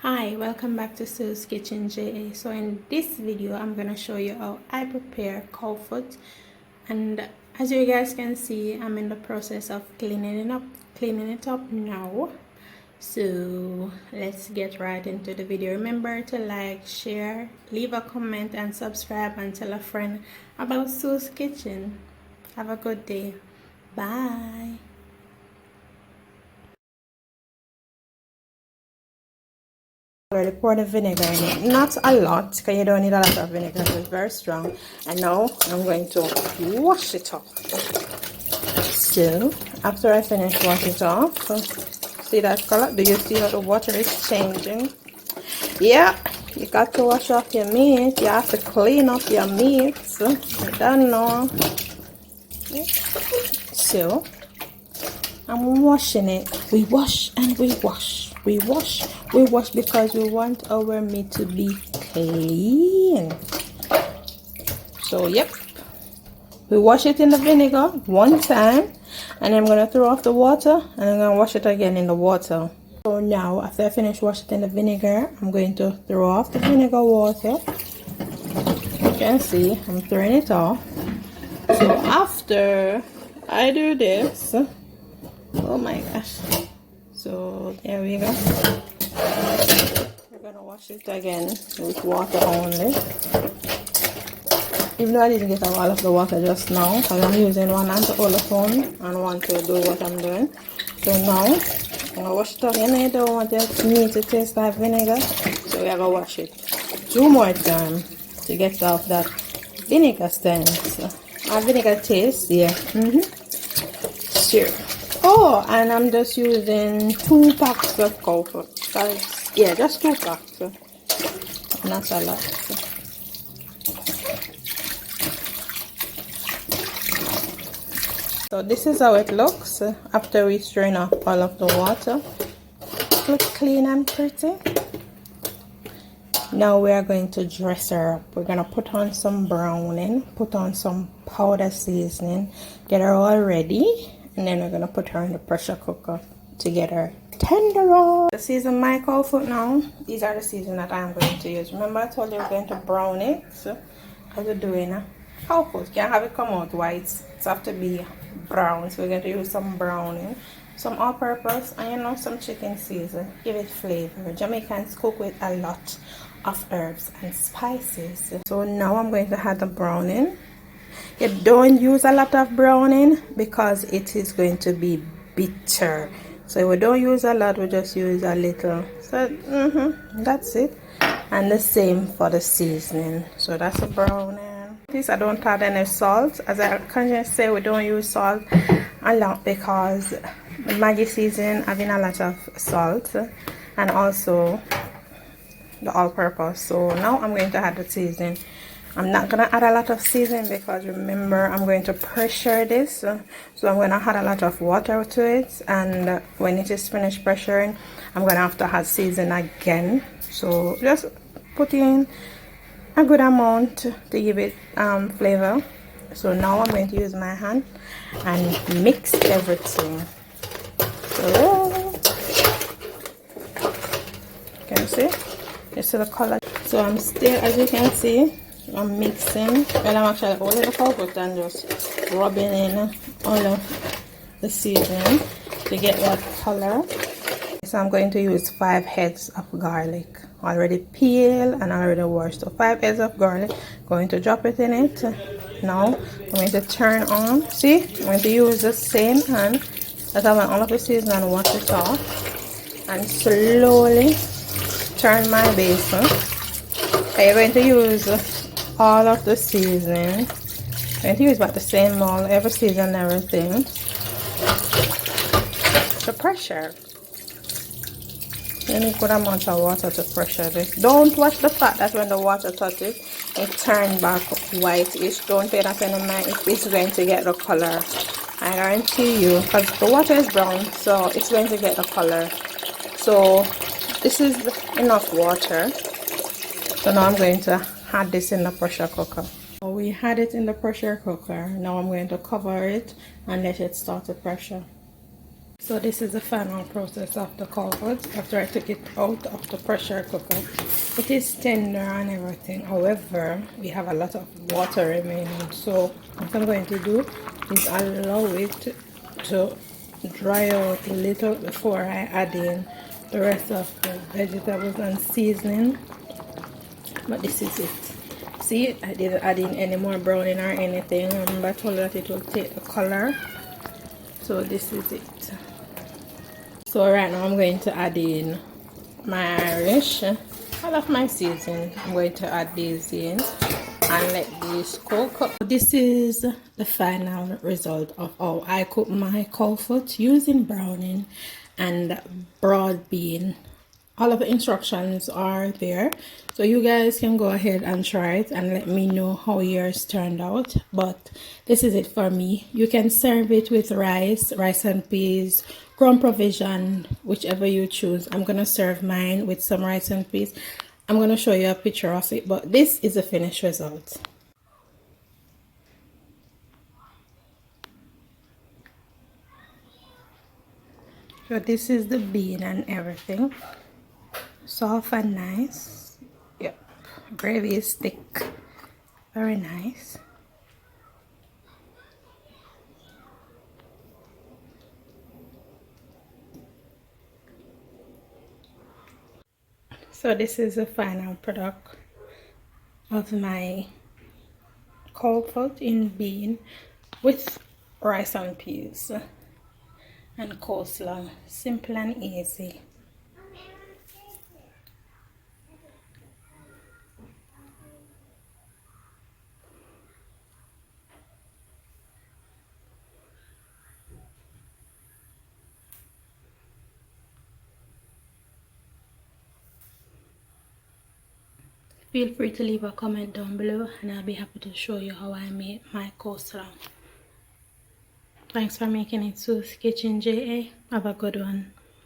Hi, welcome back to Soo's Kitchen JA. So in this video I'm gonna show you how I prepare cow foot, and as you guys can see I'm in the process of cleaning it up now. So let's get right into the video. Remember to like, share, leave a comment and subscribe, and tell a friend about Soo's Kitchen. Have a good day. Bye. Already pour the vinegar in it, not a lot because you don't need a lot of vinegar, it's very strong. And now I'm going to wash it off. So after I finish wash it off, see that color? Do you see how the water is changing? Yeah, you got to wash off your meat. You have to clean up your meat. You don't know. So I'm washing it. We wash and we wash. We wash because we want our meat to be clean. So yep, we wash it in the vinegar one time, and I'm gonna throw off the water and I'm gonna wash it again in the water. So now after I finish washing it in the vinegar, I'm going to throw off the vinegar water. You can see I'm throwing it off. So after I do this, oh my gosh, so there we go. We're gonna wash it again with water only. Even though I didn't get all of the water just now, because I'm using one hand to hold the phone and one to do what I'm doing. So now I'm gonna wash it again. I don't want the meat to taste like vinegar, so we're gonna wash it 2 more times to get off that vinegar stench. Vinegar taste, yeah. Sure. Oh, and I'm just using 2 packs of cow foot. Yeah, just 2 packs. Not a lot. So this is how it looks after we strain off all of the water. It looks clean and pretty. Now we are going to dress her up. We're going to put on some browning, put on some powder seasoning, get her all ready. And then we're going to put her in the pressure cooker to get her tenderized. To season my cow foot now, these are the seasons that I'm going to use. Remember I told you we're going to brown it? So, how we're doing cow foot. Can't have it come out white. It's have to be brown. So we're going to use some browning, some all-purpose, and some chicken season. Give it flavor. Jamaicans cook with a lot of herbs and spices. So now I'm going to add the browning. You don't use a lot of browning because it is going to be bitter. So we don't use a lot, we just use a little. So that's it. And the same for the seasoning. So that's the browning. This I don't add any salt. As I can just say, we don't use salt a lot because the Maggi season having a lot of salt and also the all-purpose. So now I'm going to add the seasoning. I'm not going to add a lot of seasoning because remember I'm going to pressure this, so I'm going to add a lot of water to it, and when it is finished pressuring I'm going to have to add seasoning again. So just put in a good amount to give it flavor. So now I'm going to use my hand and mix everything. So can you see? You see the color? So I'm still, as you can see, I'm mixing. Well, I'm actually holding the cow foot and just rubbing in all of the seasoning to get that color. So I'm going to use 5 heads of garlic, already peeled and already washed. So 5 heads of garlic. Going to drop it in it. Now I'm going to turn on. See, I'm going to use the same hand that I want all of the seasoning and wash it off, and slowly turn my basin. Okay, you're going to use all of the seasoning. I'm going to use about the same mold, every season, everything. The pressure. You need good amount of water to pressure this. Don't watch the fact that when the water touches, it turns back whitish. Don't pay that any mind. It's going to get the color. I guarantee you, because the water is brown, so it's going to get the color. So this is enough water. So now I'm going to add this in the pressure cooker. So we had it in the pressure cooker. Now I'm going to cover it and let it start to pressure. So this is the final process of the cold food after I took it out of the pressure cooker. It is tender and everything, however we have a lot of water remaining, so what I'm going to do is allow it to dry out a little before I add in the rest of the vegetables and seasoning. But this is it. See, I didn't add in any more browning or anything. I told you that it will take the color, so this is it. So right now I'm going to add in my Irish, all of my seasoning. I'm going to add these in and let these cook. This is the final result of how I cook my cold foot using browning and broad bean. All of the instructions are there, so you guys can go ahead and try it and let me know how yours turned out. But this is it for me. You can serve it with rice and peas, ground provision, whichever you choose. I'm gonna serve mine with some rice and peas. I'm gonna show you a picture of it, but this is the finished result. So this is the bean and everything, soft and nice. Yep, gravy is thick, very nice. So this is the final product of my cold foot in bean with rice and peas and coleslaw. Simple and easy. Feel free to leave a comment down below and I'll be happy to show you how I made my coleslaw. Thanks for making it Soo's Kitchen JA. Have a good one.